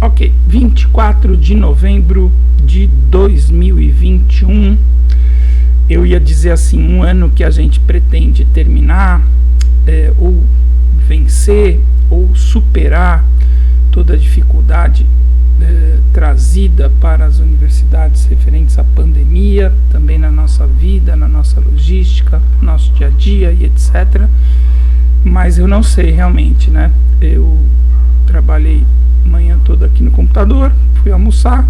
Ok, 24 de novembro de 2021, eu ia dizer assim, um ano que a gente pretende terminar, ou vencer, ou superar toda a dificuldade trazida para as universidades referentes à pandemia, também na nossa vida, na nossa logística, no nosso dia a dia e etc. Mas eu não sei realmente, né? Eu trabalhei a manhã toda aqui no computador, fui almoçar,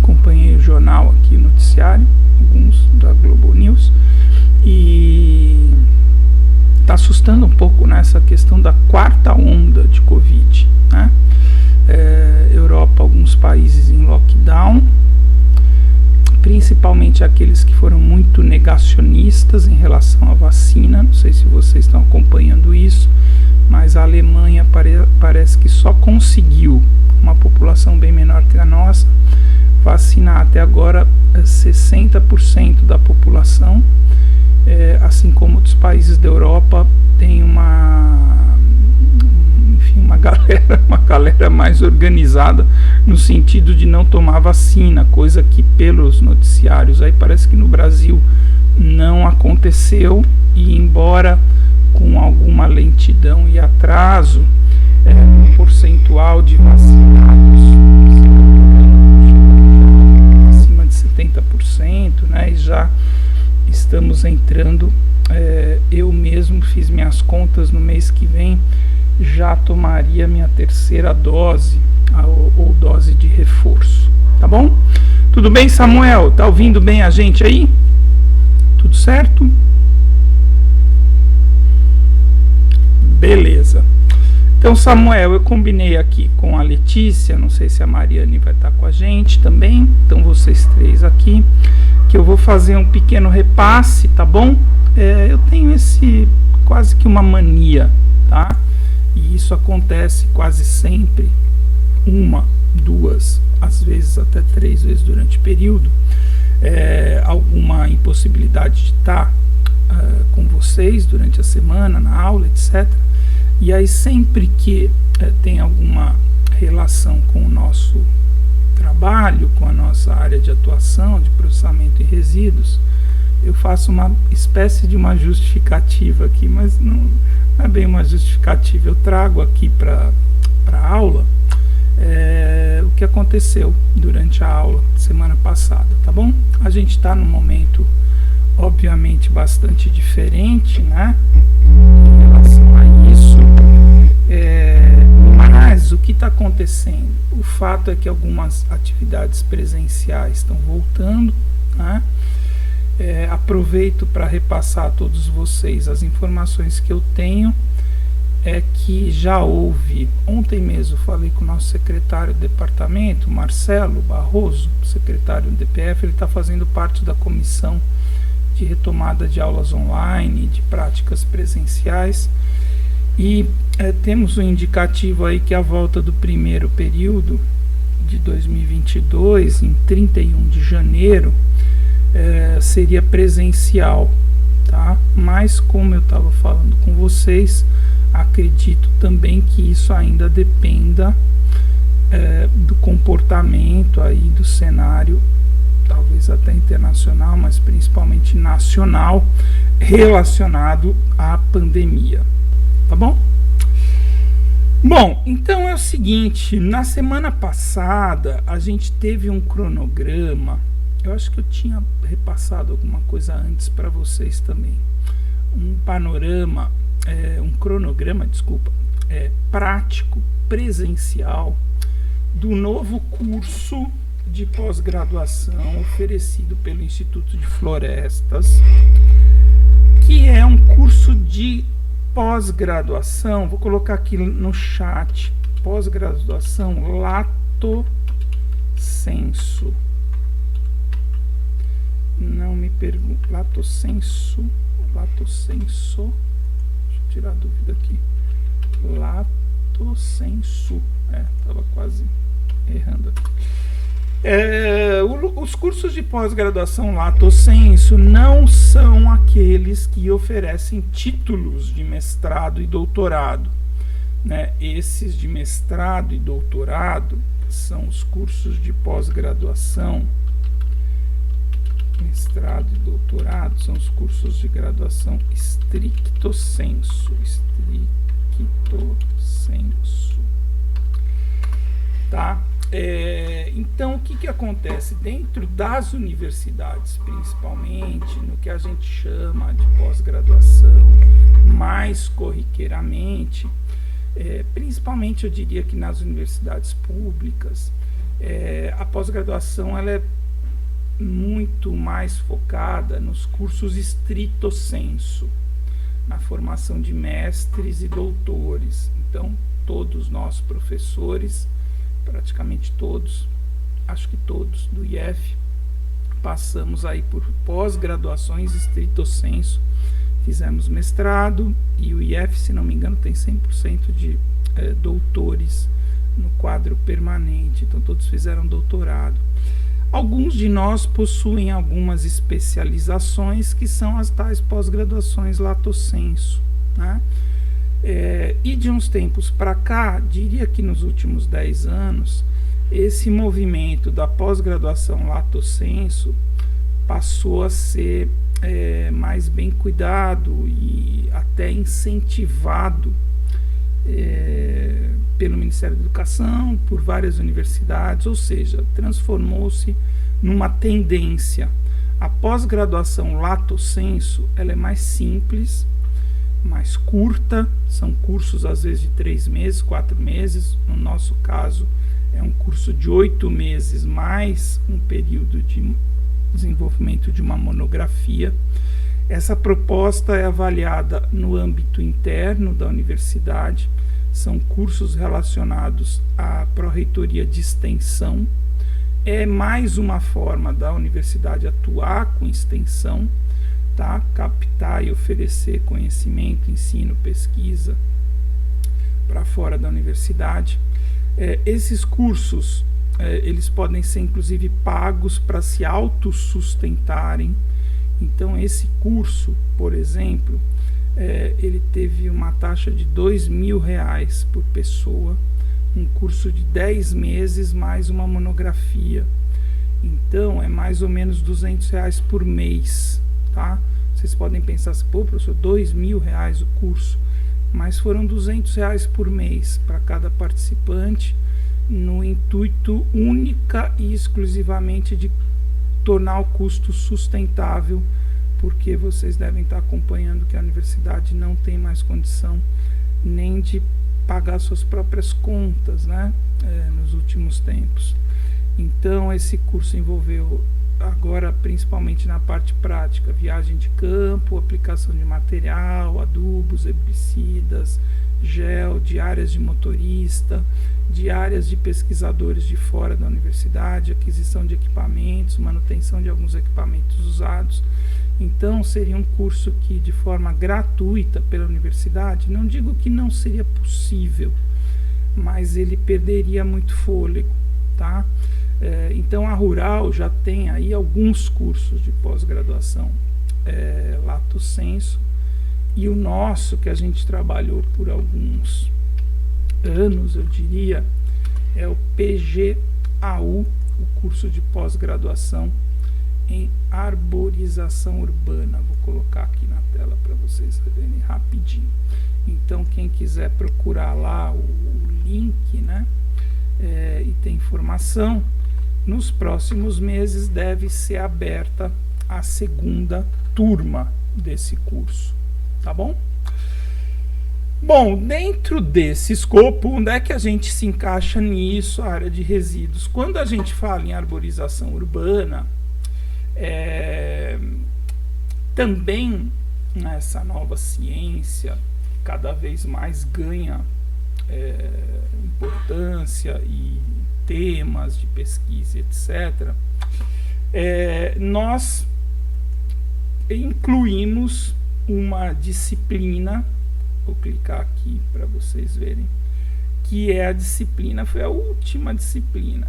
acompanhei o jornal aqui, o noticiário, alguns da Globo News, e está assustando um pouco nessa questão da quarta onda de Covid, né? Europa, alguns países em lockdown, principalmente aqueles que foram muito negacionistas em relação à vacina. Não sei se vocês estão acompanhando isso, mas a Alemanha parece que só conseguiu, uma população bem menor que a nossa, vacinar até agora 60% da população, assim como outros países da Europa tem uma galera mais organizada no sentido de não tomar vacina, coisa que pelos noticiários aí parece que no Brasil não aconteceu, e embora com alguma lentidão e atraso, um percentual de vacinados acima de 70%, né, e já estamos entrando, eu mesmo fiz minhas contas, no mês que vem já tomaria minha terceira dose, ou dose de reforço, tá bom? Tudo bem, Samuel? Tá ouvindo bem a gente aí? Tudo certo? Beleza. Então, Samuel, eu combinei aqui com a Letícia, não sei se a Mariane vai estar com a gente também, então vocês três aqui, que eu vou fazer um pequeno repasse, tá bom? Eu tenho quase que uma mania, tá? E isso acontece quase sempre, uma, duas, às vezes até 3 vezes durante o período, alguma impossibilidade de estar com vocês durante a semana, na aula, etc. E aí sempre que tem alguma relação com o nosso trabalho, com a nossa área de atuação, de processamento em resíduos, eu faço uma espécie de uma justificativa aqui, mas não é bem uma justificativa. Eu trago aqui para a aula o que aconteceu durante a aula semana passada, tá bom? A gente está num momento obviamente bastante diferente, né, em relação a isso, mas o que está acontecendo? O fato é que algumas atividades presenciais estão voltando, né? Aproveito para repassar a todos vocês as informações que eu tenho. Que já houve, ontem mesmo falei com o nosso secretário do departamento, Marcelo Barroso, secretário do DPF, ele está fazendo parte da comissão de retomada de aulas online, de práticas presenciais, e temos um indicativo aí que a volta do primeiro período de 2022, em 31 de janeiro, seria presencial, tá? Mas como eu estava falando com vocês, acredito também que isso ainda dependa do comportamento aí do cenário, talvez até internacional, mas principalmente nacional, relacionado à pandemia, tá bom? Bom, então é o seguinte, na semana passada a gente teve um cronograma, eu acho que eu tinha repassado alguma coisa antes para vocês também, um panorama, um cronograma, desculpa, prático, presencial, do novo curso de pós-graduação oferecido pelo Instituto de Florestas, que é um curso de pós-graduação, vou colocar aqui no chat, pós-graduação Lato Sensu. Não me pergunte, Lato Sensu, deixa eu tirar a dúvida aqui, Lato Sensu, estava quase errando aqui. Os cursos de pós-graduação Lato Sensu não são aqueles que oferecem títulos de mestrado e doutorado, né? Esses de mestrado e doutorado são os cursos de pós-graduação. Mestrado e doutorado são os cursos de graduação stricto sensu. Tá? Então, o que acontece? Dentro das universidades, principalmente, no que a gente chama de pós-graduação, mais corriqueiramente, principalmente eu diria que nas universidades públicas, a pós-graduação ela é muito mais focada nos cursos stricto sensu, na formação de mestres e doutores. Então, todos nós professores, praticamente todos, acho que todos do IF, passamos aí por pós-graduações stricto sensu, fizemos mestrado, e o IF, se não me engano, tem 100% de doutores no quadro permanente, então todos fizeram doutorado. Alguns de nós possuem algumas especializações, que são as tais pós-graduações lato sensu, né? E de uns tempos para cá, diria que nos últimos 10 anos, esse movimento da pós-graduação lato sensu passou a ser mais bem cuidado e até incentivado pelo Ministério da Educação, por várias universidades, ou seja, transformou-se numa tendência. A pós-graduação lato sensu, ela é mais simples, mais curta, são cursos às vezes de 3 meses, 4 meses, no nosso caso é um curso de 8 meses, mais um período de desenvolvimento de uma monografia. Essa proposta é avaliada no âmbito interno da universidade, são cursos relacionados à pró-reitoria de extensão, é mais uma forma da universidade atuar com extensão, tá? Captar e oferecer conhecimento, ensino, pesquisa para fora da universidade. Esses cursos, eles podem ser inclusive pagos para se autossustentarem. Então, esse curso, por exemplo, ele teve uma taxa de R$2.000 por pessoa, um curso de 10 meses mais uma monografia. Então, é mais ou menos R$200 por mês, tá? Vocês podem pensar assim, pô, professor, R$2.000 o curso, mas foram R$200 por mês para cada participante, no intuito única e exclusivamente de tornar o custo sustentável, porque vocês devem estar acompanhando que a universidade não tem mais condição nem de pagar suas próprias contas, né, nos últimos tempos. Então, esse curso envolveu, agora principalmente na parte prática, viagem de campo, aplicação de material, adubos, herbicidas, gel, diárias de motorista, diárias de pesquisadores de fora da universidade, aquisição de equipamentos, manutenção de alguns equipamentos usados. Então, seria um curso que, de forma gratuita pela universidade, não digo que não seria possível, mas ele perderia muito fôlego, tá? Então, a Rural já tem aí alguns cursos de pós-graduação lato sensu, e o nosso, que a gente trabalhou por alguns anos, eu diria, é o PGAU, o curso de pós-graduação em arborização urbana. Vou colocar aqui na tela para vocês verem rapidinho. Então, quem quiser procurar lá o link, né, e tem informação, nos próximos meses deve ser aberta a segunda turma desse curso, tá bom? Bom, dentro desse escopo, onde é que a gente se encaixa nisso, a área de resíduos? Quando a gente fala em arborização urbana, também essa nova ciência cada vez mais ganha importância e temas de pesquisa, etc. Nós incluímos uma disciplina, vou clicar aqui para vocês verem, que é a disciplina, foi a última disciplina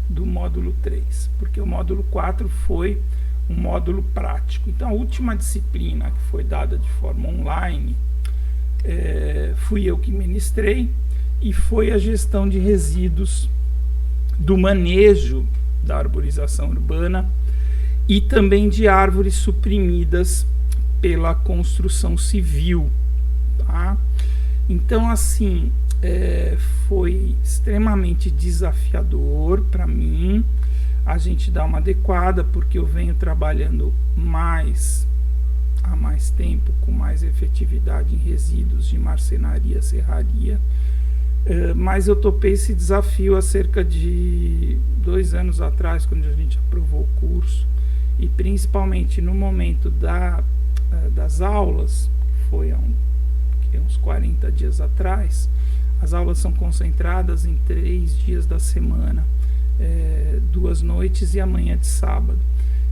do módulo 3, porque o módulo 4 foi um módulo prático. Então, a última disciplina que foi dada de forma online fui eu que ministrei, e foi a gestão de resíduos do manejo da arborização urbana e também de árvores suprimidas pela construção civil, tá? Então, assim, foi extremamente desafiador para mim a gente dar uma adequada, porque eu venho trabalhando há mais tempo, com mais efetividade em resíduos de marcenaria, serraria, mas eu topei esse desafio há cerca de 2 anos atrás, quando a gente aprovou o curso, e principalmente no momento das aulas, foi há uns 40 dias atrás. As aulas são concentradas em 3 dias da semana, 2 noites e a manhã de sábado.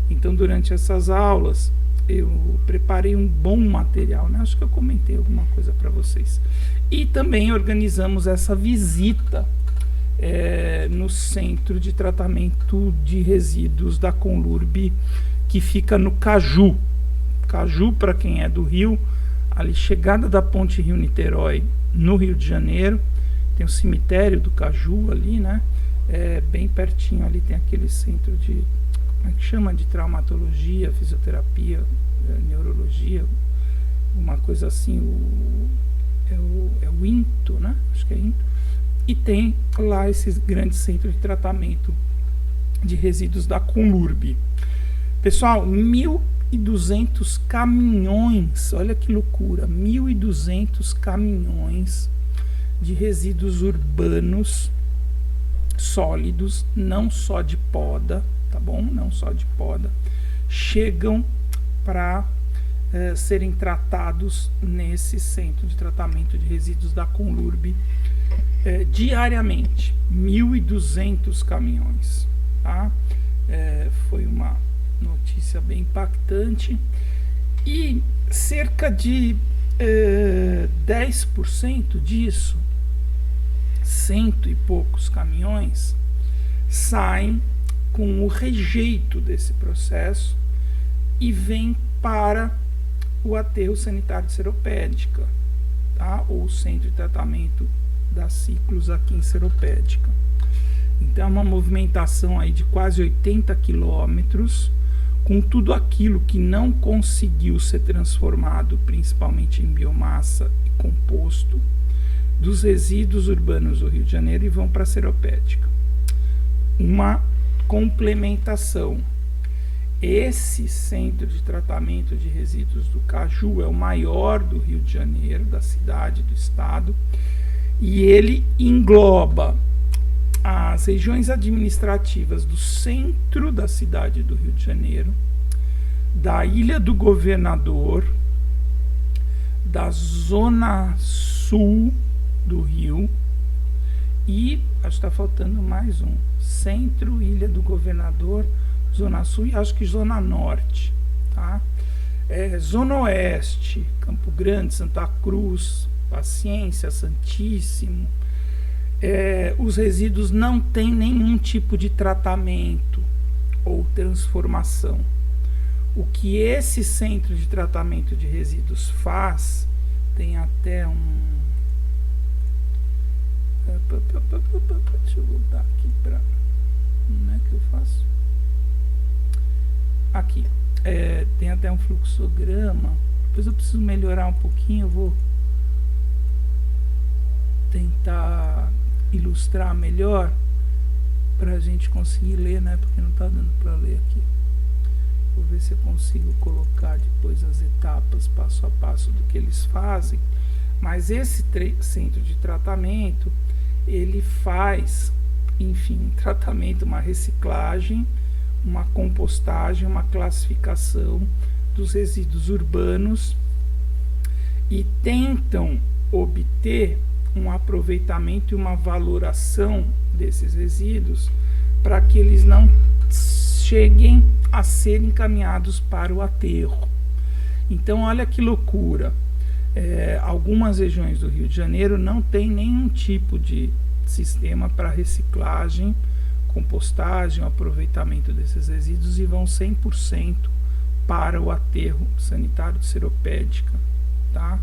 Então, durante essas aulas, eu preparei um bom material, né? Acho que eu comentei alguma coisa para vocês. E também organizamos essa visita no Centro de Tratamento de Resíduos da Conlurb, que fica no Caju. Caju, para quem é do Rio, ali chegada da Ponte Rio-Niterói, no Rio de Janeiro, tem o cemitério do Caju ali, né? Bem pertinho ali tem aquele centro de, como é que chama? De traumatologia, fisioterapia, neurologia, uma coisa assim, o INTO, né? Acho que é INTO. E tem lá esse grande centro de tratamento de resíduos da Conlurb. Pessoal, 1.200 caminhões, olha que loucura, 1.200 caminhões de resíduos urbanos sólidos, não só de poda, tá bom? Não só de poda, chegam para serem tratados nesse centro de tratamento de resíduos da Conlurb diariamente. 1.200 caminhões, tá? Foi uma notícia bem impactante, e cerca de 10% disso, 100 e poucos caminhões, saem com o rejeito desse processo e vêm para o aterro sanitário de Seropédica, tá? Ou o centro de tratamento da Ciclos aqui em Seropédica. Então é uma movimentação aí de quase 80 quilômetros, com tudo aquilo que não conseguiu ser transformado, principalmente em biomassa e composto, dos resíduos urbanos do Rio de Janeiro, e vão para a Seropédica. Uma complementação. Esse centro de tratamento de resíduos do Caju é o maior do Rio de Janeiro, da cidade, do estado, e ele engloba as regiões administrativas do centro da cidade do Rio de Janeiro, da Ilha do Governador, da zona sul do Rio, e acho que está faltando mais um: centro, Ilha do Governador, zona sul e acho que zona norte, tá? Zona oeste, Campo Grande, Santa Cruz, Paciência, Santíssimo. Os resíduos não têm nenhum tipo de tratamento ou transformação. O que esse centro de tratamento de resíduos faz, tem até deixa eu voltar aqui para... Como é que eu faço? Aqui. Tem até um fluxograma. Depois eu preciso melhorar um pouquinho, eu vou tentar ilustrar melhor para a gente conseguir ler, né? Porque não está dando para ler aqui. Vou ver se eu consigo colocar depois as etapas passo a passo do que eles fazem. Mas esse centro de tratamento, ele faz, enfim, um tratamento, uma reciclagem, uma compostagem, uma classificação dos resíduos urbanos, e tentam obter um aproveitamento e uma valoração desses resíduos para que eles não cheguem a ser encaminhados para o aterro. Então, olha que loucura. Algumas regiões do Rio de Janeiro não tem nenhum tipo de sistema para reciclagem, compostagem, aproveitamento desses resíduos, e vão 100% para o aterro sanitário de Seropédica, tá?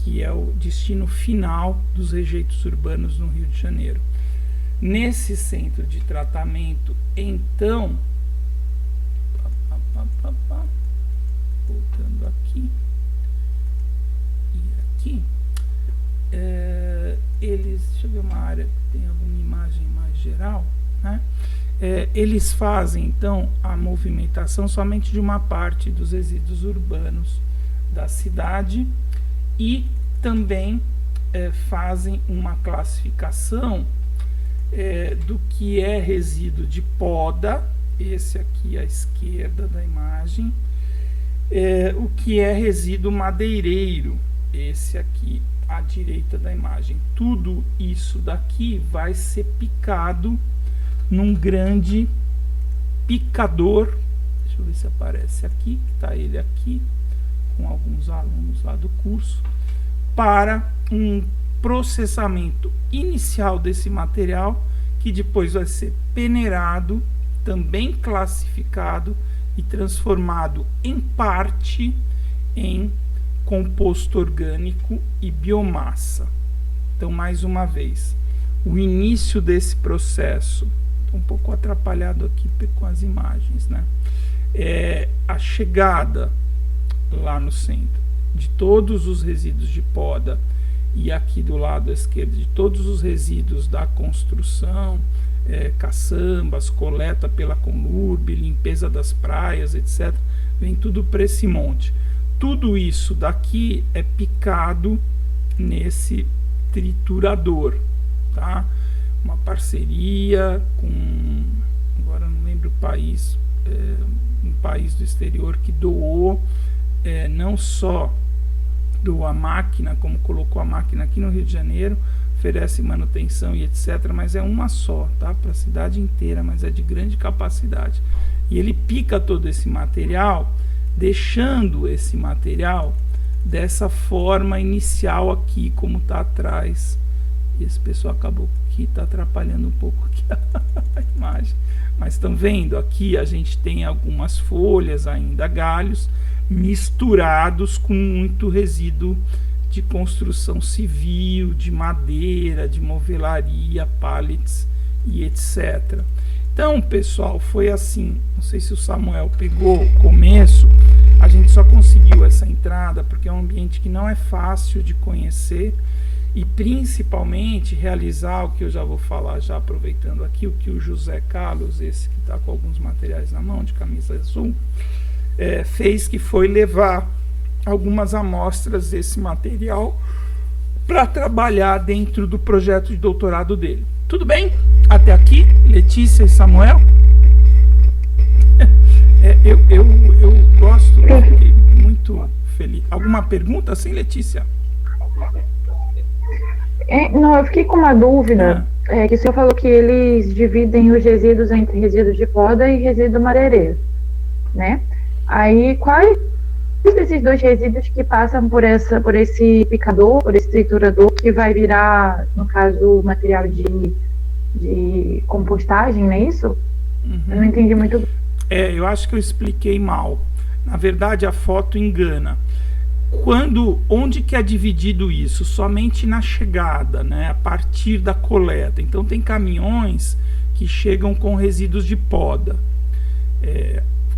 que é o destino final dos rejeitos urbanos no Rio de Janeiro. Nesse centro de tratamento, então, voltando aqui e aqui, eles, deixa eu ver uma área que tem alguma imagem mais geral, né? Eles fazem então a movimentação somente de uma parte dos resíduos urbanos da cidade e também fazem uma classificação do que é resíduo de poda, esse aqui à esquerda da imagem, o que é resíduo madeireiro, esse aqui à direita da imagem. Tudo isso daqui vai ser picado num grande picador, deixa eu ver se aparece aqui, que está ele aqui, com alguns alunos lá do curso, para um processamento inicial desse material, que depois vai ser peneirado, também classificado e transformado em parte em composto orgânico e biomassa. Então, mais uma vez, o início desse processo, estou um pouco atrapalhado aqui com as imagens, né? A chegada lá no centro de todos os resíduos de poda e aqui do lado esquerdo de todos os resíduos da construção, caçambas, coleta pela Conlurb, limpeza das praias, etc. Vem tudo para esse monte. Tudo isso daqui é picado nesse triturador, tá? Uma parceria com, agora não lembro o país, um país do exterior que doou, não só doou a máquina, como colocou a máquina aqui no Rio de Janeiro, oferece manutenção e etc, mas é uma só, tá? Para a cidade inteira, mas é de grande capacidade. E ele pica todo esse material, deixando esse material dessa forma inicial aqui, como está atrás. E esse pessoal acabou que está atrapalhando um pouco aqui a imagem. Mas estão vendo? Aqui a gente tem algumas folhas ainda, galhos, misturados com muito resíduo de construção civil, de madeira, de movelaria, pallets e etc. Então, pessoal, foi assim. Não sei se o Samuel pegou o começo. A gente só conseguiu essa entrada porque é um ambiente que não é fácil de conhecer e principalmente realizar o que eu já vou falar, já aproveitando aqui, o que o José Carlos, esse que está com alguns materiais na mão, de camisa azul, fez, que foi levar algumas amostras desse material para trabalhar dentro do projeto de doutorado dele. Tudo bem? Até aqui, Letícia e Samuel? Eu gosto, fiquei muito feliz. Alguma pergunta, sim, Letícia? Não, eu fiquei com uma dúvida, que o senhor falou que eles dividem os resíduos entre resíduos de poda e resíduo madeireiro, né? Aí, quais desses dois resíduos que passam por esse picador, por esse triturador, que vai virar, no caso, material de compostagem, não é isso? Uhum. Eu não entendi muito. Eu acho que eu expliquei mal. Na verdade, a foto engana. Onde que é dividido isso? Somente na chegada, né? A partir da coleta. Então, tem caminhões que chegam com resíduos de poda.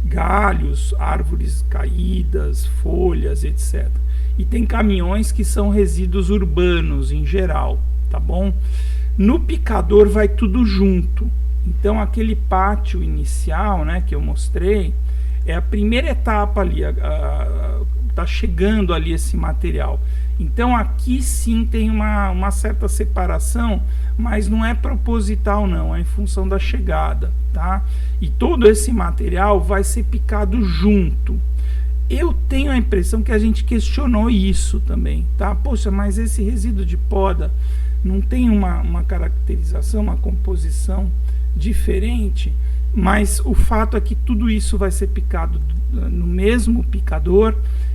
Galhos, árvores caídas, folhas, etc. E tem caminhões que são resíduos urbanos em geral, tá bom? No picador vai tudo junto. Então aquele pátio inicial, né, que eu mostrei, é a primeira etapa ali, tá chegando ali esse material. Então aqui sim tem uma certa separação, mas não é proposital não, é em função da chegada, tá? E todo esse material vai ser picado junto. Eu tenho a impressão que a gente questionou isso também, tá? Poxa, mas esse resíduo de poda não tem uma caracterização, uma composição diferente? Mas o fato é que tudo isso vai ser picado no mesmo picador.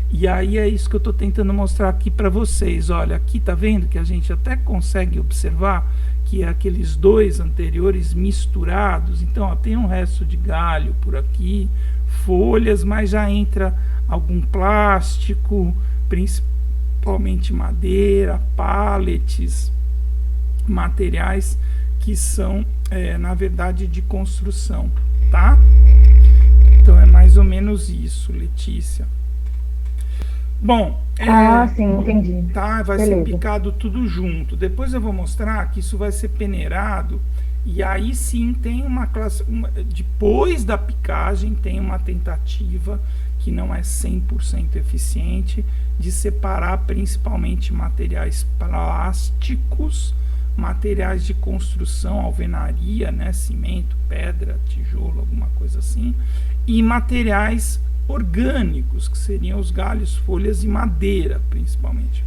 E aí é isso que eu estou tentando mostrar aqui para vocês. Olha, aqui tá vendo que a gente até consegue observar que é aqueles dois anteriores misturados. Então, ó, tem um resto de galho por aqui, folhas, mas já entra algum plástico, principalmente madeira, pallets, materiais que são, na verdade, de construção, tá? Então é mais ou menos isso, Letícia. Bom, sim, entendi. Tá, vai Beleza. ser picado tudo junto. Depois eu vou mostrar que isso vai ser peneirado e aí sim tem uma classe, depois da picagem tem uma tentativa que não é 100% eficiente de separar principalmente materiais plásticos, materiais de construção, alvenaria, né, cimento, pedra, tijolo, alguma coisa assim, e materiais orgânicos, que seriam os galhos, folhas e madeira, principalmente.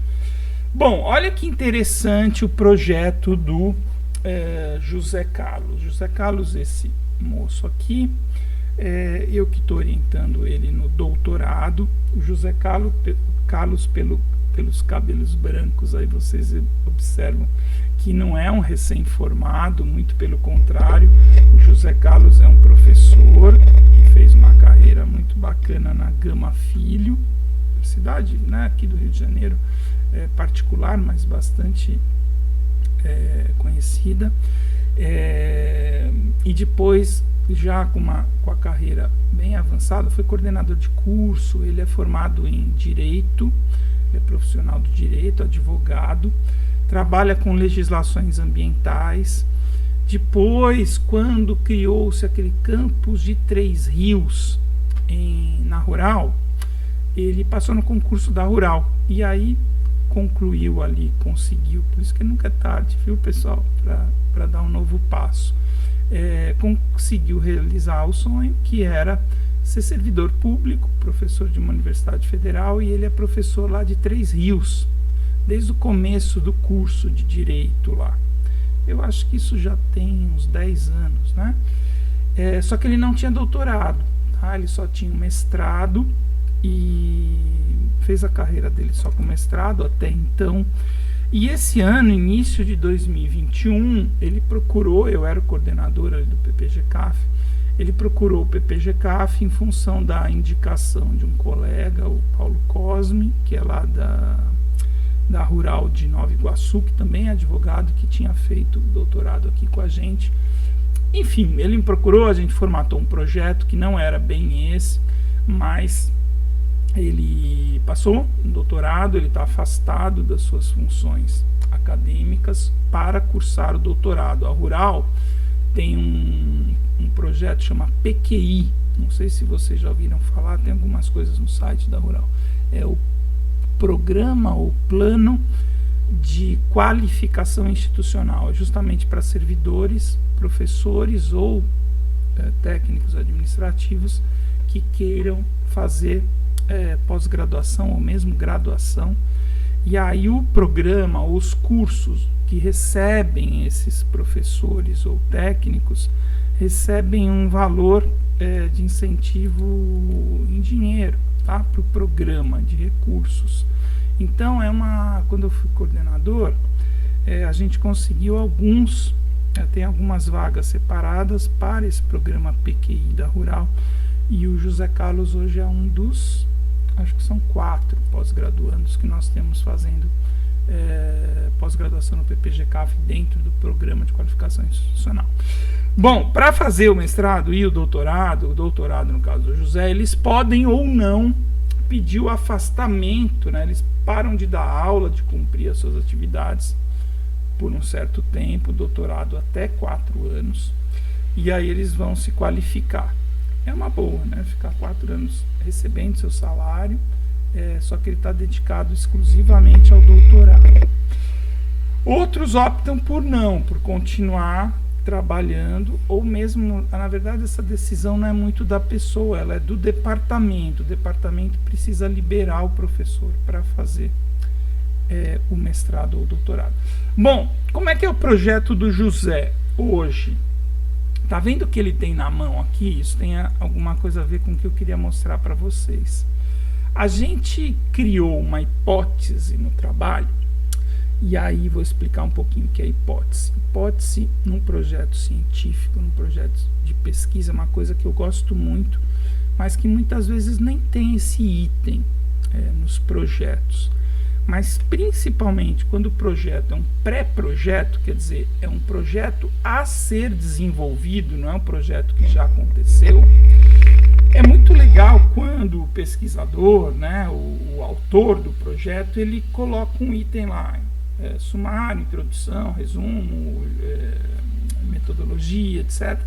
Bom, olha que interessante o projeto do José Carlos. José Carlos, esse moço aqui, eu que estou orientando ele no doutorado. O José Carlos pelos cabelos brancos, aí vocês observam que não é um recém-formado, muito pelo contrário. O José Carlos é um professor que fez uma carreira muito bacana na Gama Filho, cidade, né, aqui do Rio de Janeiro, particular, mas bastante conhecida. E depois, já com a carreira bem avançada, foi coordenador de curso. Ele é formado em Direito, ele é profissional do Direito, advogado, trabalha com legislações ambientais. Depois, quando criou-se aquele campus de Três Rios na Rural, ele passou no concurso da Rural e aí concluiu ali, conseguiu. Por isso que nunca é tarde, viu, pessoal, para dar um novo passo. Conseguiu realizar o sonho, que era ser servidor público, professor de uma universidade federal, e ele é professor lá de Três Rios, desde o começo do curso de Direito lá. Eu acho que isso já tem uns 10 anos, né? Só que ele não tinha doutorado, tá? Ele só tinha um mestrado e fez a carreira dele só com mestrado até então. E esse ano, início de 2021, ele procurou, eu era o coordenador ali do PPG-CAF, ele procurou o PPG-CAF em função da indicação de um colega, o Paulo Cosme, que é lá da Rural de Nova Iguaçu, que também é advogado, que tinha feito doutorado aqui com a gente. Enfim, ele me procurou, a gente formatou um projeto que não era bem esse, mas ele passou no doutorado, ele está afastado das suas funções acadêmicas para cursar o doutorado. A Rural tem um projeto que chama PQI, não sei se vocês já ouviram falar, tem algumas coisas no site da Rural. É o Programa ou Plano de Qualificação Institucional, justamente para servidores, professores ou técnicos administrativos que queiram fazer pós-graduação ou mesmo graduação. E aí o programa, os cursos que recebem esses professores ou técnicos, recebem um valor de incentivo em dinheiro, tá? Para o programa de recursos. Então quando eu fui coordenador, a gente conseguiu tem algumas vagas separadas para esse programa PQI da Rural, e o José Carlos hoje é um dos, acho que são 4 pós-graduandos que nós temos fazendo pós-graduação no PPG-CAF dentro do programa de qualificação institucional. Bom, para fazer o mestrado e o doutorado no caso do José, eles podem ou não pedir o afastamento, né? Eles param de dar aula, de cumprir as suas atividades por um certo tempo, doutorado até 4 anos, e aí eles vão se qualificar. É uma boa, né? Ficar 4 anos recebendo seu salário, só que ele está dedicado exclusivamente ao doutorado. Outros optam por continuar trabalhando, ou mesmo, na verdade, essa decisão não é muito da pessoa, ela é do departamento. O departamento precisa liberar o professor para fazer o mestrado ou o doutorado. Bom, como é que é o projeto do José hoje? Tá vendo o que ele tem na mão aqui? Isso tem alguma coisa a ver com o que eu queria mostrar para vocês. A gente criou uma hipótese no trabalho, e aí vou explicar um pouquinho o que é hipótese. Hipótese num projeto científico, num projeto de pesquisa, é uma coisa que eu gosto muito, mas que muitas vezes nem tem esse item nos projetos. mas principalmente quando o projeto é um pré-projeto, quer dizer, é um projeto a ser desenvolvido, não é um projeto que já aconteceu. É muito legal quando o pesquisador, né, o autor do projeto, ele coloca um item lá, sumário, introdução, resumo, metodologia, etc.,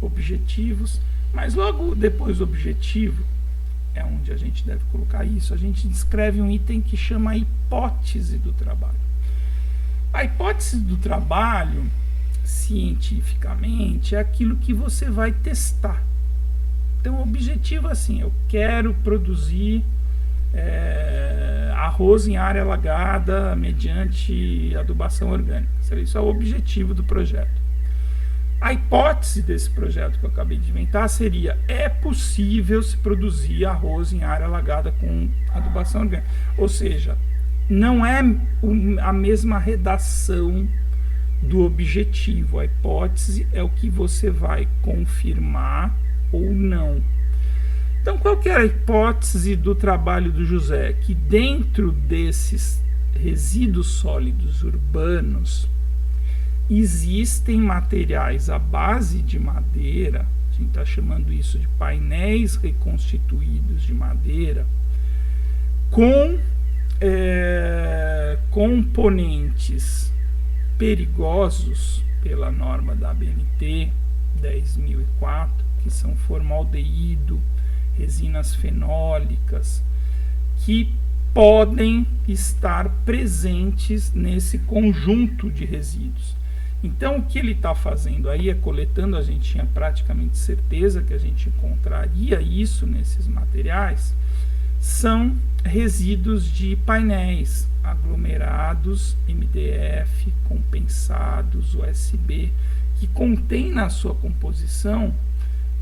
objetivos, mas logo depois do objetivo, é onde a gente deve colocar isso, a gente descreve um item que chama a hipótese do trabalho. A hipótese do trabalho, cientificamente, é aquilo que você vai testar. Então, o objetivo é assim, eu quero produzir arroz em área alagada mediante adubação orgânica. Isso é o objetivo do projeto. A hipótese desse projeto que eu acabei de inventar seria: é possível se produzir arroz em área alagada com adubação orgânica. Ou seja, não é a mesma redação do objetivo. A hipótese é o que você vai confirmar ou não. Então, qual que era a hipótese do trabalho do José? Que dentro desses resíduos sólidos urbanos existem materiais à base de madeira, a gente está chamando isso de painéis reconstituídos de madeira, com componentes perigosos pela norma da ABNT 10.004, que são formaldeído, resinas fenólicas, que podem estar presentes nesse conjunto de resíduos. Então, o que ele está fazendo aí é coletando, a gente tinha praticamente certeza que a gente encontraria isso nesses materiais, são resíduos de painéis aglomerados, MDF, compensados, USB, que contém na sua composição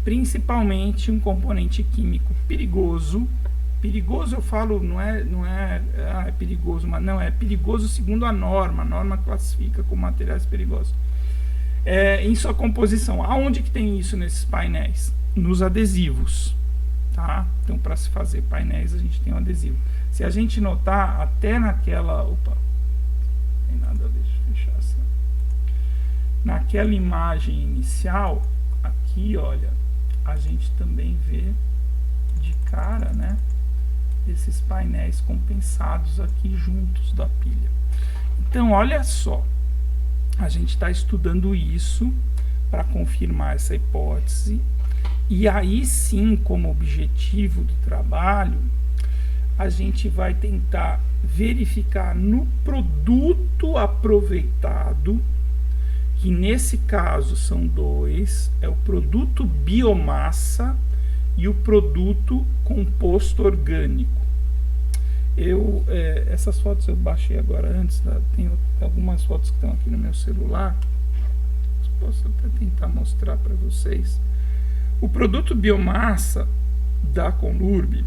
principalmente um componente químico perigoso. Perigoso, eu falo, não é perigoso, mas não, é perigoso segundo a norma classifica como materiais perigosos. Em sua composição, aonde que tem isso nesses painéis? Nos adesivos, tá? Então, para se fazer painéis, a gente tem um adesivo. Se a gente notar, até naquela... Opa, não tem nada, deixa eu fechar assim. Naquela imagem inicial, aqui, olha, a gente também vê de cara, né? Esses painéis compensados aqui juntos da pilha. Então, olha só, a gente está estudando isso para confirmar essa hipótese, e aí sim, como objetivo do trabalho, a gente vai tentar verificar no produto aproveitado, que nesse caso são dois, é o produto biomassa e o produto composto orgânico. Essas fotos eu baixei agora antes, tem algumas fotos que estão aqui no meu celular, posso até tentar mostrar para vocês. O produto biomassa da Conlurb,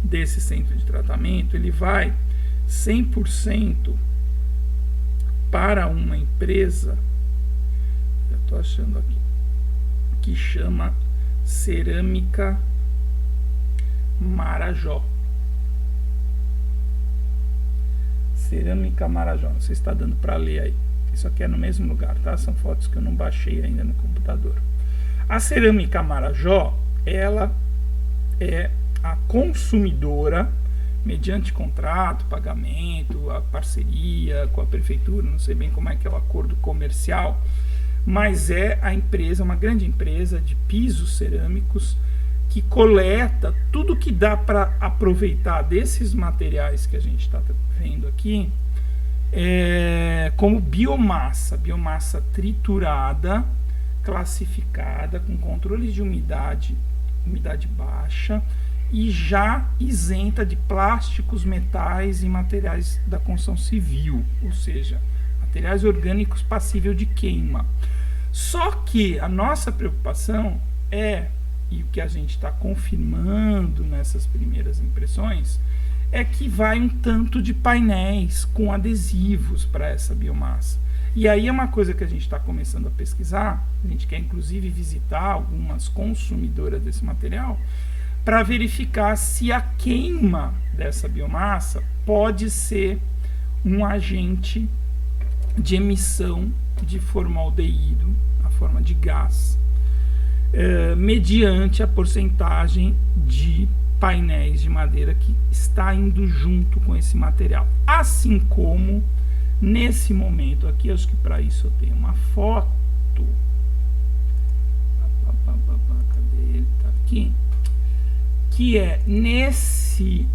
desse centro de tratamento, ele vai 100% para uma empresa, eu estou achando aqui, que chama Cerâmica Marajó. Cerâmica Marajó, não sei se está dando para ler aí. Isso aqui é no mesmo lugar, tá? São fotos que eu não baixei ainda no computador. A Cerâmica Marajó, ela é a consumidora, mediante contrato, pagamento, a parceria com a prefeitura, não sei bem como é que é o acordo comercial, mas é a empresa, uma grande empresa de pisos cerâmicos, que coleta tudo que dá para aproveitar desses materiais que a gente está vendo aqui, como biomassa triturada, classificada, com controle de umidade baixa, e já isenta de plásticos, metais e materiais da construção civil, ou seja, materiais orgânicos passíveis de queima. Só que a nossa preocupação e o que a gente está confirmando nessas primeiras impressões, é que vai um tanto de painéis com adesivos para essa biomassa. E aí é uma coisa que a gente está começando a pesquisar, a gente quer inclusive visitar algumas consumidoras desse material, para verificar se a queima dessa biomassa pode ser um agente de emissão de formaldeído, na forma de gás, mediante a porcentagem de painéis de madeira que está indo junto com esse material. Assim como, nesse momento aqui, acho que para isso eu tenho uma foto. Cadê ele? Tá aqui. Que é nesse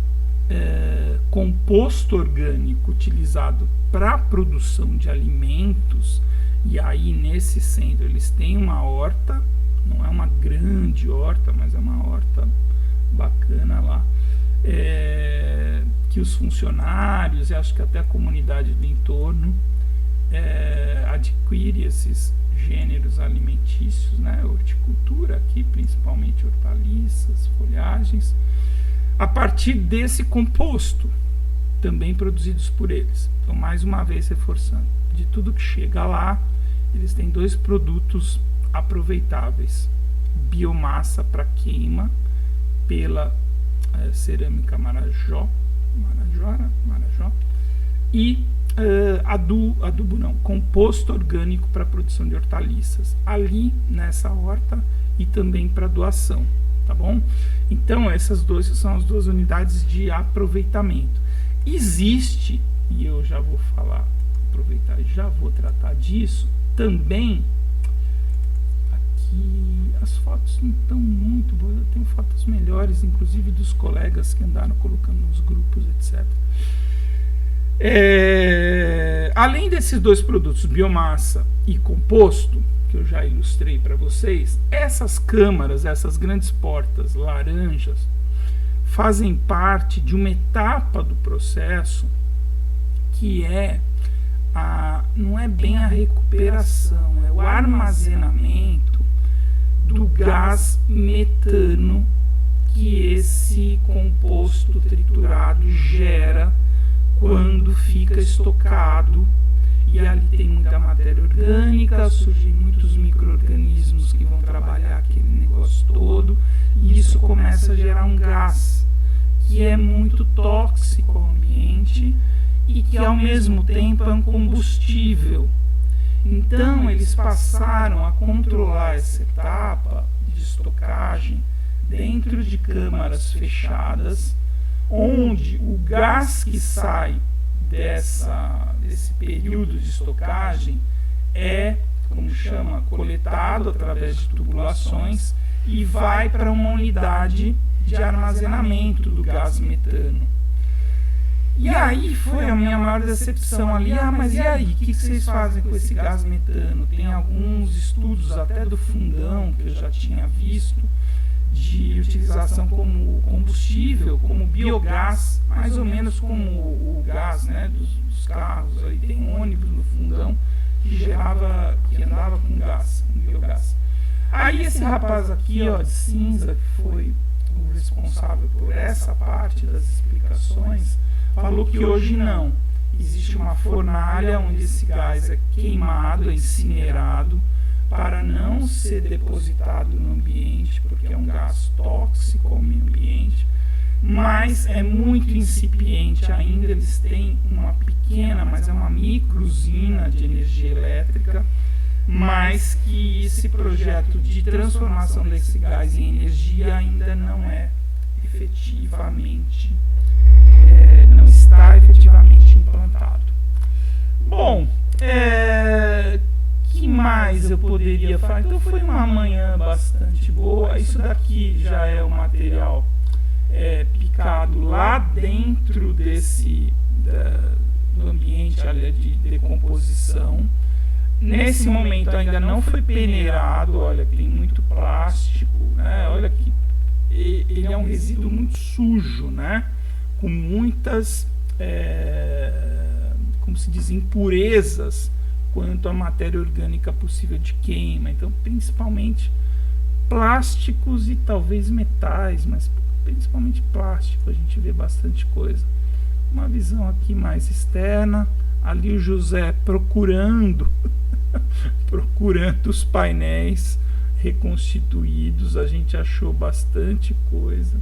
composto orgânico utilizado para a produção de alimentos. E aí nesse centro eles têm uma horta, não é uma grande horta, mas é uma horta bacana lá, que os funcionários e acho que até a comunidade do entorno adquire esses gêneros alimentícios, né? Horticultura aqui, principalmente hortaliças, folhagens, a partir desse composto, também produzidos por eles. Então, mais uma vez reforçando, de tudo que chega lá, eles têm 2 produtos aproveitáveis: biomassa para queima pela cerâmica Marajó e adubo não, composto orgânico para produção de hortaliças ali nessa horta e também para doação, tá bom? Então essas são as 2 unidades de aproveitamento. Existe, e eu já vou aproveitar e já vou tratar disso também. Aqui as fotos não estão muito boas, eu tenho fotos melhores, inclusive dos colegas que andaram colocando nos grupos, etc. Além desses 2 produtos, biomassa e composto, que eu já ilustrei para vocês, essas câmaras, essas grandes portas laranjas, fazem parte de uma etapa do processo que não é bem a recuperação, é o armazenamento do gás metano que esse composto triturado gera quando fica estocado, e ali tem muita matéria orgânica, surgem muitos micro-organismos que vão trabalhar aquele negócio todo, e isso começa a gerar um gás que é muito tóxico ao ambiente e que ao mesmo tempo é um combustível. Então eles passaram a controlar essa etapa de estocagem dentro de câmaras fechadas, onde o gás que sai desse período de estocagem como chama, coletado através de tubulações e vai para uma unidade de armazenamento do gás metano. E aí foi a minha maior decepção ali. Mas e aí, o que vocês fazem com esse gás metano? Tem alguns estudos até do Fundão que eu já tinha visto, de utilização como combustível, como biogás, mais ou menos como o gás, né, dos carros. Aí tem um ônibus no Fundão que andava com gás, com biogás. Aí esse rapaz aqui, ó, de cinza, que foi o responsável por essa parte das explicações, falou que hoje não. Existe uma fornalha onde esse gás é queimado, é incinerado, para não ser depositado no ambiente, porque é um gás tóxico ao meio ambiente, mas é muito incipiente ainda. Eles têm uma pequena, mas é uma micro usina de energia elétrica, mas que esse projeto de transformação desse gás em energia ainda não não está efetivamente implantado. Bom, que mais eu poderia falar? Então foi uma manhã bastante boa. Isso daqui já é o material picado lá dentro do ambiente de decomposição. Nesse momento ainda não foi peneirado. Olha, tem muito plástico, né? Olha que ele é um resíduo muito sujo, né? Com muitas como se diz, impurezas quanto à matéria orgânica possível de queima. Então, principalmente plásticos e talvez metais, mas principalmente plástico, a gente vê bastante coisa. Uma visão aqui mais externa, ali o José procurando os painéis reconstituídos. A gente achou bastante coisa.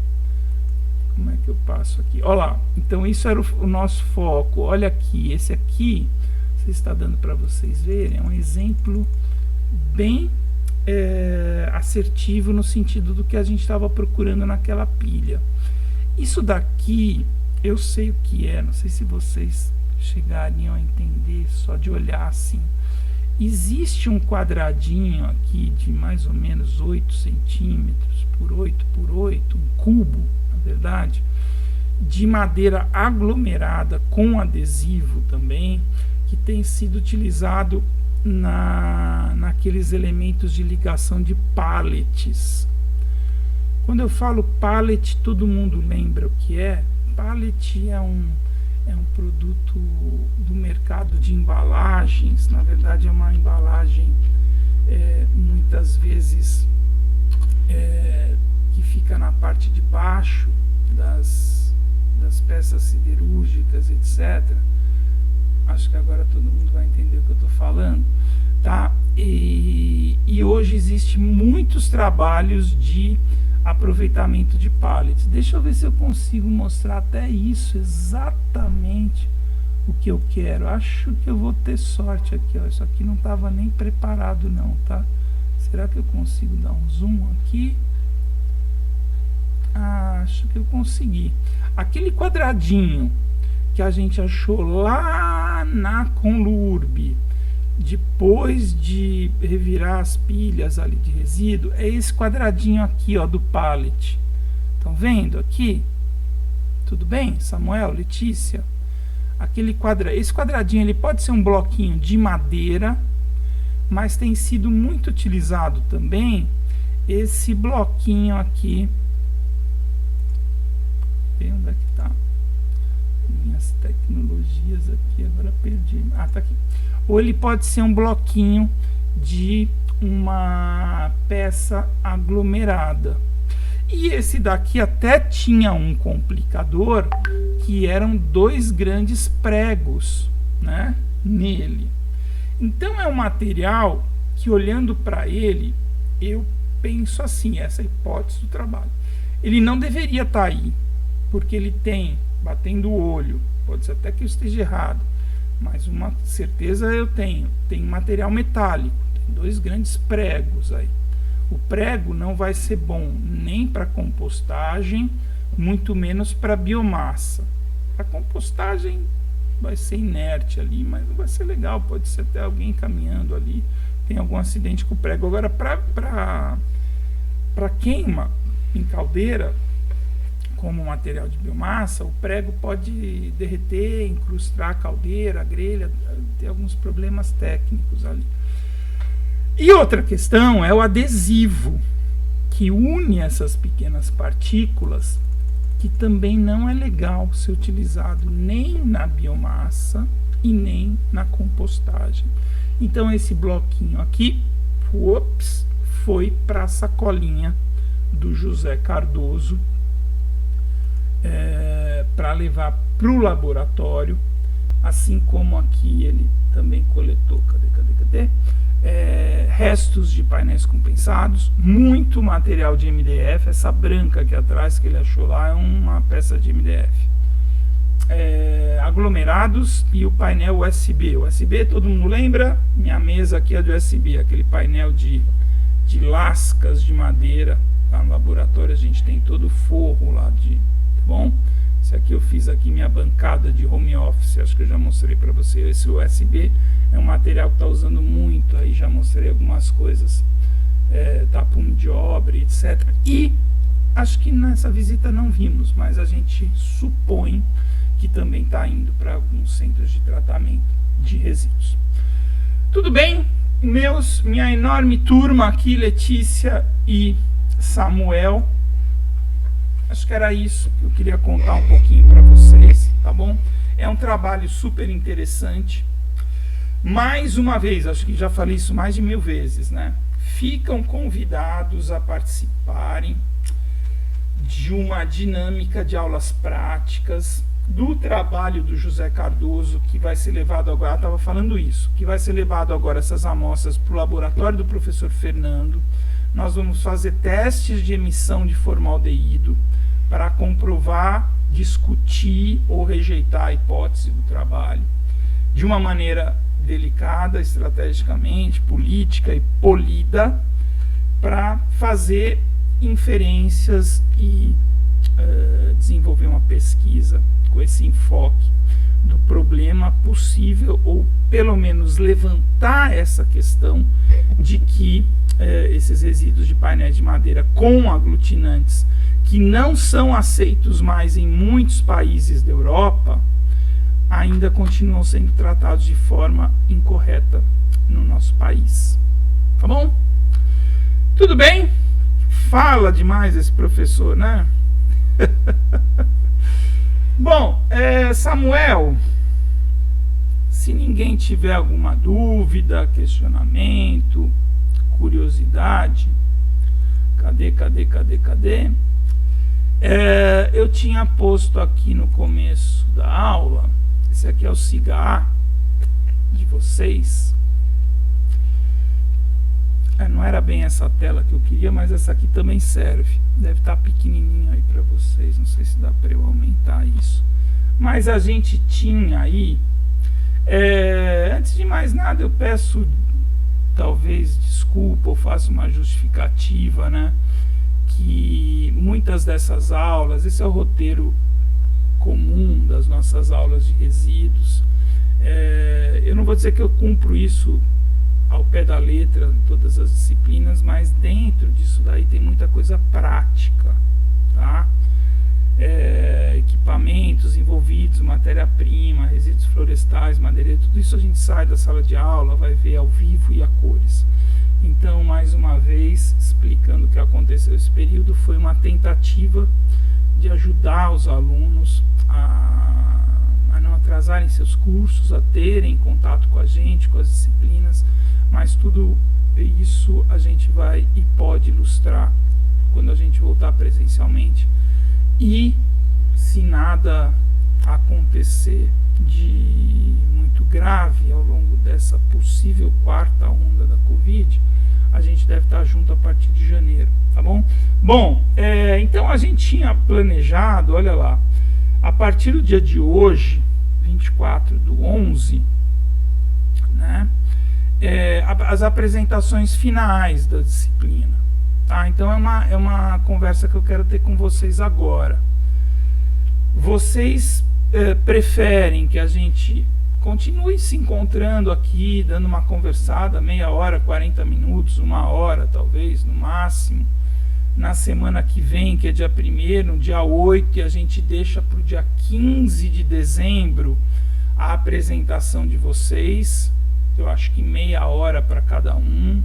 Como é que eu passo aqui? Olha lá, então isso era o nosso foco. Olha aqui, esse aqui, se está dando para vocês verem, é um exemplo bem assertivo no sentido do que a gente estava procurando naquela pilha. Isso daqui, eu sei o que é, não sei se vocês chegariam a entender só de olhar assim. Existe um quadradinho aqui de mais ou menos 8 centímetros por 8 por 8, um cubo, na verdade, de madeira aglomerada com adesivo também, que tem sido utilizado naqueles elementos de ligação de pallets. Quando eu falo pallet, todo mundo lembra o que é? Pallet é um produto do mercado de embalagens. Na verdade é uma embalagem muitas vezes que fica na parte de baixo das peças siderúrgicas, etc. Acho que agora todo mundo vai entender o que eu estou falando, tá? E hoje existem muitos trabalhos de aproveitamento de pallets. Deixa eu ver se eu consigo mostrar até isso, exatamente o que eu quero. Acho que eu vou ter sorte aqui, ó. Isso aqui não estava nem preparado não, tá? Será que eu consigo dar um zoom aqui? Acho que eu consegui. Aquele quadradinho que a gente achou lá na Conlurb, depois de revirar as pilhas ali de resíduo, é esse quadradinho aqui, ó, do pallet. Estão vendo aqui? Tudo bem, Samuel, Letícia? Esse quadradinho, ele pode ser um bloquinho de madeira, mas tem sido muito utilizado também esse bloquinho aqui. Onde é que tá? Minhas tecnologias aqui, agora perdi. Tá aqui. Ou ele pode ser um bloquinho de uma peça aglomerada. E esse daqui até tinha um complicador, que eram 2 grandes pregos, né, nele. Então é um material que, olhando para ele, eu penso assim, essa é a hipótese do trabalho. Ele não deveria estar aí, porque ele tem, batendo o olho, pode ser até que eu esteja errado, mas uma certeza eu tenho, tem material metálico, tem 2 grandes pregos aí. O prego não vai ser bom nem para compostagem, muito menos para biomassa. A compostagem vai ser inerte ali, mas não vai ser legal, pode ser até alguém caminhando ali, tem algum acidente com o prego. Agora, para queima em caldeira, como material de biomassa, o prego pode derreter, incrustar a caldeira, a grelha, ter alguns problemas técnicos ali. E outra questão é o adesivo, que une essas pequenas partículas, que também não é legal ser utilizado nem na biomassa e nem na compostagem. Então esse bloquinho aqui, foi para a sacolinha do José Cardoso, para levar para o laboratório, assim como aqui ele também coletou, cadê? Restos de painéis compensados, muito material de MDF. Essa branca aqui atrás que ele achou lá é uma peça de MDF, aglomerados, e o painel USB. USB, todo mundo lembra? Minha mesa aqui é de USB, aquele painel de lascas de madeira. Lá no laboratório a gente tem todo o forro lá de... Bom, esse aqui eu fiz aqui minha bancada de home office, acho que eu já mostrei para você. Esse USB é um material que está usando muito, aí já mostrei algumas coisas, tapume de obra, etc. E acho que nessa visita não vimos, mas a gente supõe que também está indo para alguns centros de tratamento de resíduos. Tudo bem? Minha enorme turma aqui, Letícia e Samuel. Acho que era isso que eu queria contar um pouquinho para vocês, tá bom? É um trabalho super interessante. Mais uma vez, acho que já falei isso mais de 1000 vezes, né? Ficam convidados a participarem de uma dinâmica de aulas práticas do trabalho do José Cardoso, que vai ser levado agora, estava falando isso, que vai ser levado agora essas amostras para o laboratório do professor Fernando. Nós vamos fazer testes de emissão de formaldeído para comprovar, discutir ou rejeitar a hipótese do trabalho de uma maneira delicada, estrategicamente, política e polida, para fazer inferências e desenvolver uma pesquisa com esse enfoque do problema possível, ou pelo menos levantar essa questão de que esses resíduos de painéis de madeira com aglutinantes que não são aceitos mais em muitos países da Europa ainda continuam sendo tratados de forma incorreta no nosso país. Tá bom? Tudo bem? Fala demais esse professor, né? Bom, Samuel, se ninguém tiver alguma dúvida, questionamento, curiosidade, cadê? Eu tinha posto aqui no começo da aula, esse aqui é o cigarro de vocês. Não era bem essa tela que eu queria, mas essa aqui também serve. Deve estar pequenininho aí para vocês, não sei se dá para eu aumentar isso. Mas a gente tinha aí, antes de mais nada, eu peço talvez desculpa ou faço uma justificativa, né? Que muitas dessas aulas, esse é o roteiro comum das nossas aulas de resíduos. Eu não vou dizer que eu cumpro isso ao pé da letra em todas as disciplinas, mas dentro disso daí tem muita coisa prática, tá? Equipamentos envolvidos, matéria-prima, resíduos florestais, madeireiro, tudo isso a gente sai da sala de aula, vai ver ao vivo e a cores. Então, mais uma vez, explicando o que aconteceu esse período, foi uma tentativa de ajudar os alunos a não atrasarem seus cursos, a terem contato com a gente, com as disciplinas, mas tudo isso a gente vai e pode ilustrar quando a gente voltar presencialmente. E se nada acontecer de muito grave ao longo dessa possível quarta onda da Covid, a gente deve estar junto a partir de janeiro, tá bom? Bom, então a gente tinha planejado, olha lá, a partir do dia de hoje, 24/11, né, as apresentações finais da disciplina, tá? Então é uma conversa que eu quero ter com vocês agora. Vocês preferem que a gente continue se encontrando aqui, dando uma conversada, meia hora, 40 minutos, uma hora talvez, no máximo, na semana que vem, que é dia 1º, dia 8, e a gente deixa para o dia 15 de dezembro a apresentação de vocês? Eu acho que meia hora para cada um,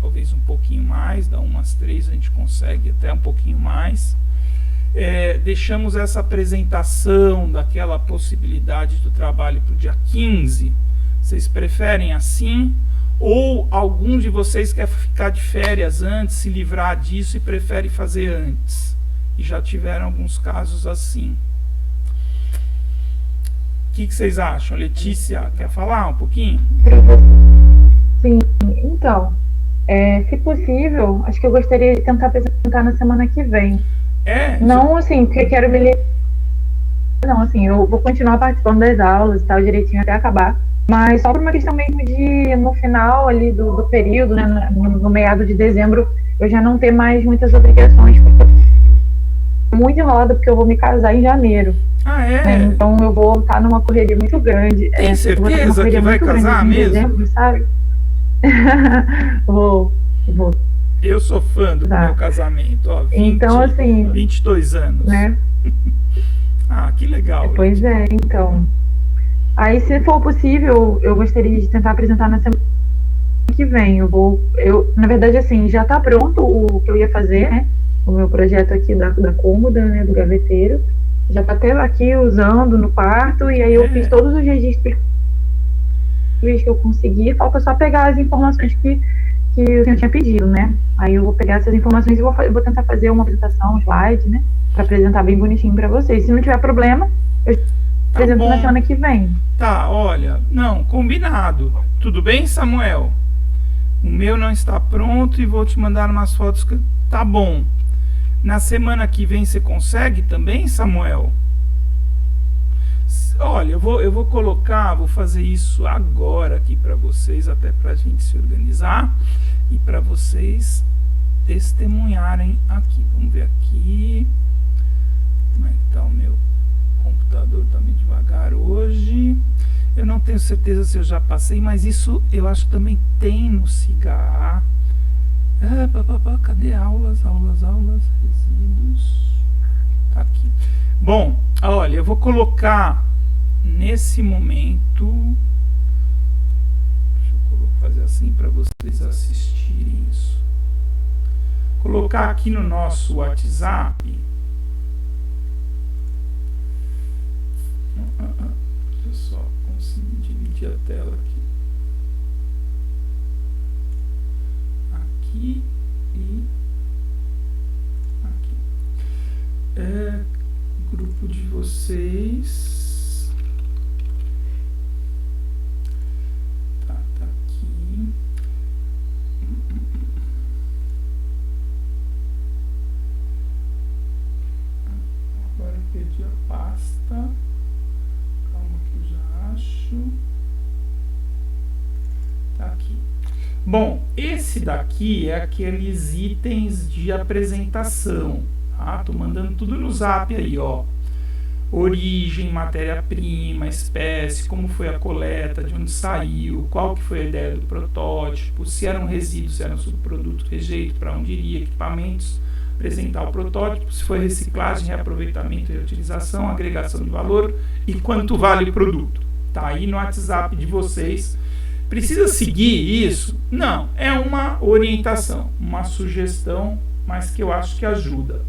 talvez um pouquinho mais, dá umas 3 a gente consegue até um pouquinho mais. Deixamos essa apresentação daquela possibilidade do trabalho para o dia 15. Vocês preferem assim? Ou algum de vocês quer ficar de férias antes, se livrar disso e prefere fazer antes? E já tiveram alguns casos assim. O que vocês acham? Letícia, quer falar um pouquinho? Sim, então, se possível, acho que eu gostaria de tentar apresentar na semana que vem. Não assim, porque eu quero me livrar. Não, assim, eu vou continuar participando das aulas e tal, direitinho até acabar. Mas só por uma questão mesmo de, no final ali do período, né, no meado de dezembro, eu já não ter mais muitas obrigações. Muito enrolada, porque eu vou me casar em janeiro. Né? Então eu vou estar numa correria muito grande. Tem certeza que vai casar mesmo? Dezembro, sabe? Vou. Eu sou fã do meu casamento, ó, 20, então, assim, 22 anos. Né? Que legal. Pois então. Aí, se for possível, eu gostaria de tentar apresentar na semana que vem. Na verdade, assim, já está pronto o que eu ia fazer, né? O meu projeto aqui da cômoda, né? Do gaveteiro. Já está até aqui usando no quarto, e aí eu fiz todos os registros que eu consegui. Falta só pegar as informações que o senhor tinha pedido, né? Aí eu vou pegar essas informações e vou tentar fazer uma apresentação, um slide, né? Para apresentar bem bonitinho para vocês. Se não tiver problema, eu apresento na semana que vem. Tá, olha, não, combinado. Tudo bem, Samuel? O meu não está pronto e vou te mandar umas fotos que tá bom. Na semana que vem você consegue também, Samuel? Olha, eu vou colocar, vou fazer isso agora aqui para vocês, até para a gente se organizar e para vocês testemunharem aqui. Vamos ver aqui como é que tá o meu computador, tá meio devagar hoje. Eu não tenho certeza se eu já passei, mas isso eu acho que também tem no Cigar. Cadê aulas, resíduos? Tá aqui. Bom, olha, eu vou colocar nesse momento, deixa eu fazer assim para vocês assistirem isso. Colocar aqui no nosso WhatsApp. Deixa eu só conseguir dividir a tela aqui. Aqui e aqui. Grupo de vocês. Tá aqui. Agora eu perdi a pasta. Calma que eu já acho. Tá aqui. Bom, esse daqui é aqueles itens de apresentação. Tá? Tô mandando tudo no zap aí, ó. Origem, matéria-prima, espécie, como foi a coleta, de onde saiu, qual que foi a ideia do protótipo, se era um resíduo, se era um subproduto, rejeito, para onde iria, equipamentos, apresentar o protótipo, se foi reciclagem, reaproveitamento e reutilização, agregação de valor e quanto vale o produto. Tá aí no WhatsApp de vocês. Precisa seguir isso? Não, é uma orientação, uma sugestão, mas que eu acho que ajuda.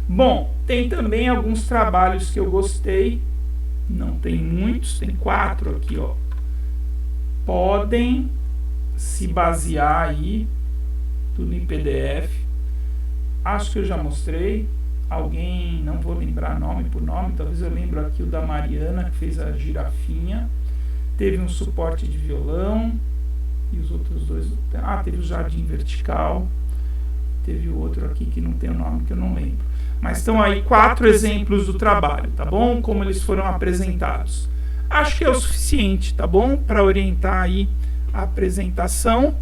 Bom, tem também alguns trabalhos que eu gostei, não tem muitos, tem 4 aqui, ó. Podem se basear aí, tudo em PDF. Acho que eu já mostrei. Alguém, não vou lembrar nome por nome, talvez eu lembre aqui o da Mariana, que fez a girafinha. Teve um suporte de violão, e os outros dois... teve o jardim vertical, teve o outro aqui que não tem o nome, que eu não lembro. Mas estão aí 4 exemplos do trabalho, tá bom? Como eles foram apresentados. Acho que é o suficiente, tá bom? Para orientar aí a apresentação.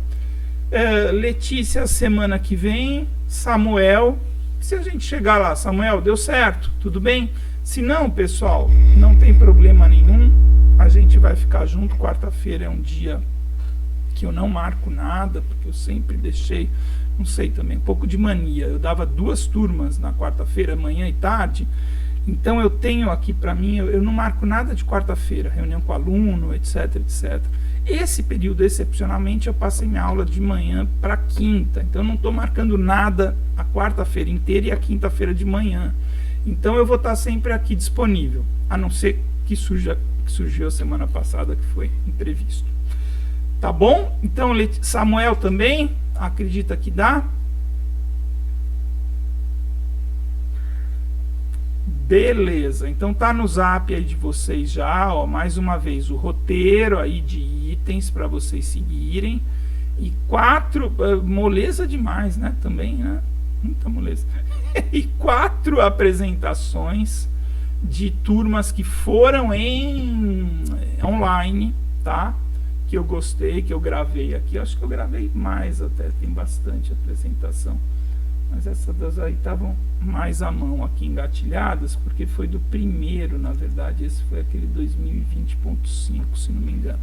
Letícia, semana que vem. Samuel, se a gente chegar lá, Samuel, deu certo? Tudo bem? Se não, pessoal, não tem problema nenhum. A gente vai ficar junto. Quarta-feira é um dia que eu não marco nada, porque eu sempre deixei, não sei também, um pouco de mania. Eu dava 2 turmas na quarta-feira, manhã e tarde. Então eu tenho aqui para mim, eu não marco nada de quarta-feira, reunião com aluno, etc, etc. Esse período, excepcionalmente, eu passei minha aula de manhã para quinta. Então eu não estou marcando nada a quarta-feira inteira e a quinta-feira de manhã. Então eu vou estar sempre aqui disponível, a não ser que surgiu a semana passada, que foi imprevisto. Tá bom? Então, Samuel também, acredita que dá? Beleza, então tá no zap aí de vocês já, ó, mais uma vez, o roteiro aí de itens para vocês seguirem. E 4, moleza demais, né? Também, né? Muita moleza. E 4 apresentações de turmas que foram em online, tá? Que eu gostei, que eu gravei aqui. Acho que eu gravei mais até, tem bastante apresentação. Mas essas duas aí estavam mais à mão aqui, engatilhadas, porque foi do primeiro, na verdade. Esse foi aquele 2020.5, se não me engano.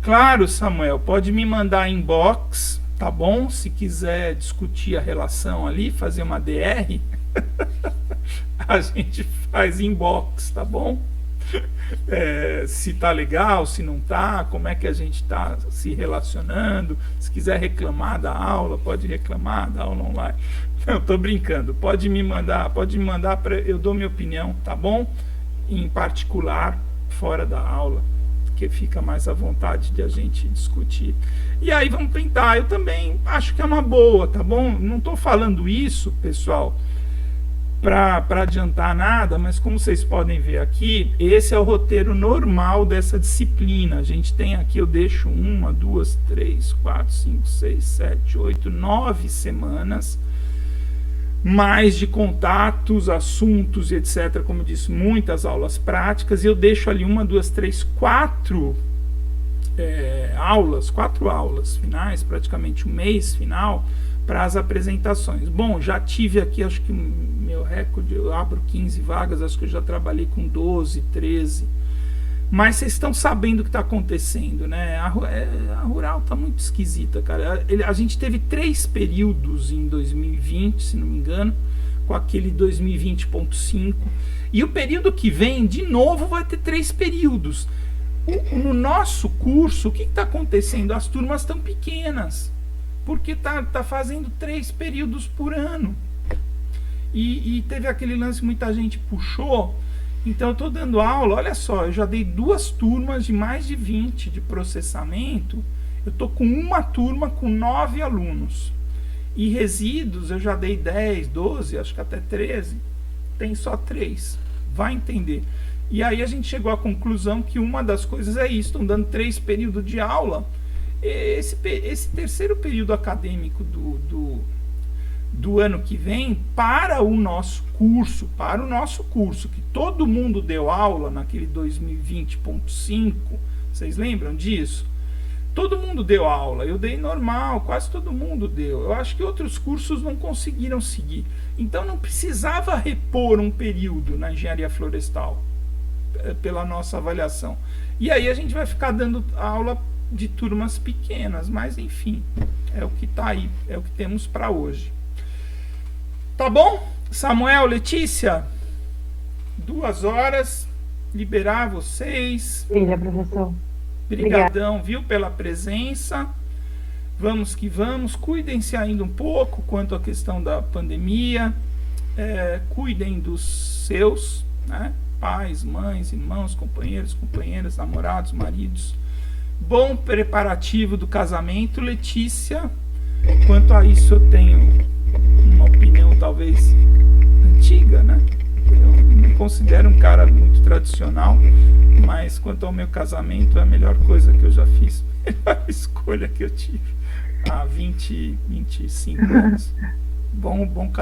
Claro, Samuel, pode me mandar inbox, tá bom? Se quiser discutir a relação ali, fazer uma DR, a gente faz inbox, tá bom? Se tá legal, se não tá, como é que a gente tá se relacionando. Se quiser reclamar da aula, pode reclamar da aula online. Não, tô brincando, pode me mandar eu dou minha opinião, tá bom? Em particular, fora da aula, que fica mais à vontade de a gente discutir. E aí vamos tentar, eu também acho que é uma boa, tá bom? Não tô falando isso, pessoal, para adiantar nada, mas como vocês podem ver aqui, esse é o roteiro normal dessa disciplina. A gente tem aqui, eu deixo 1, 2, 3, 4, 5, 6, 7, 8, 9 semanas mais de contatos, assuntos e etc. Como eu disse, muitas aulas práticas, e eu deixo ali 1, 2, 3, 4 aulas, 4 aulas finais, praticamente um mês final, para as apresentações. Bom, já tive aqui, acho que meu recorde, eu abro 15 vagas, acho que eu já trabalhei com 12, 13. Mas vocês estão sabendo o que está acontecendo, né? A Rural está muito esquisita, cara. A gente teve 3 períodos em 2020, se não me engano, com aquele 2020.5. E o período que vem, de novo, vai ter 3 períodos. No nosso curso, o que está acontecendo? As turmas estão pequenas, porque tá fazendo 3 períodos por ano. E teve aquele lance, muita gente puxou. Então eu estou dando aula, olha só, eu já dei 2 turmas de mais de 20 de processamento, eu estou com uma turma com 9 alunos. E resíduos eu já dei 10, 12, acho que até 13, tem só 3, vai entender. E aí a gente chegou à conclusão que uma das coisas é isso, estão dando 3 períodos de aula. Esse terceiro período acadêmico do ano que vem, para o nosso curso, que todo mundo deu aula naquele 2020.5, vocês lembram disso? Todo mundo deu aula, eu dei normal, quase todo mundo deu. Eu acho que outros cursos não conseguiram seguir. Então não precisava repor um período na engenharia florestal, pela nossa avaliação. E aí a gente vai ficar dando aula de turmas pequenas, mas enfim, é o que está aí, é o que temos para hoje. Tá bom? Samuel, Letícia, 2 horas, liberar vocês. Filha, professor. Obrigadão, viu, pela presença. Vamos que vamos. Cuidem-se ainda um pouco quanto à questão da pandemia. Cuidem dos seus, né? Pais, mães, irmãos, companheiros, companheiras, namorados, maridos. Bom preparativo do casamento. Letícia, quanto a isso eu tenho uma opinião talvez antiga, né? Eu me considero um cara muito tradicional, mas quanto ao meu casamento, é a melhor coisa que eu já fiz, a melhor escolha que eu tive há 20, 25 anos. Bom casamento.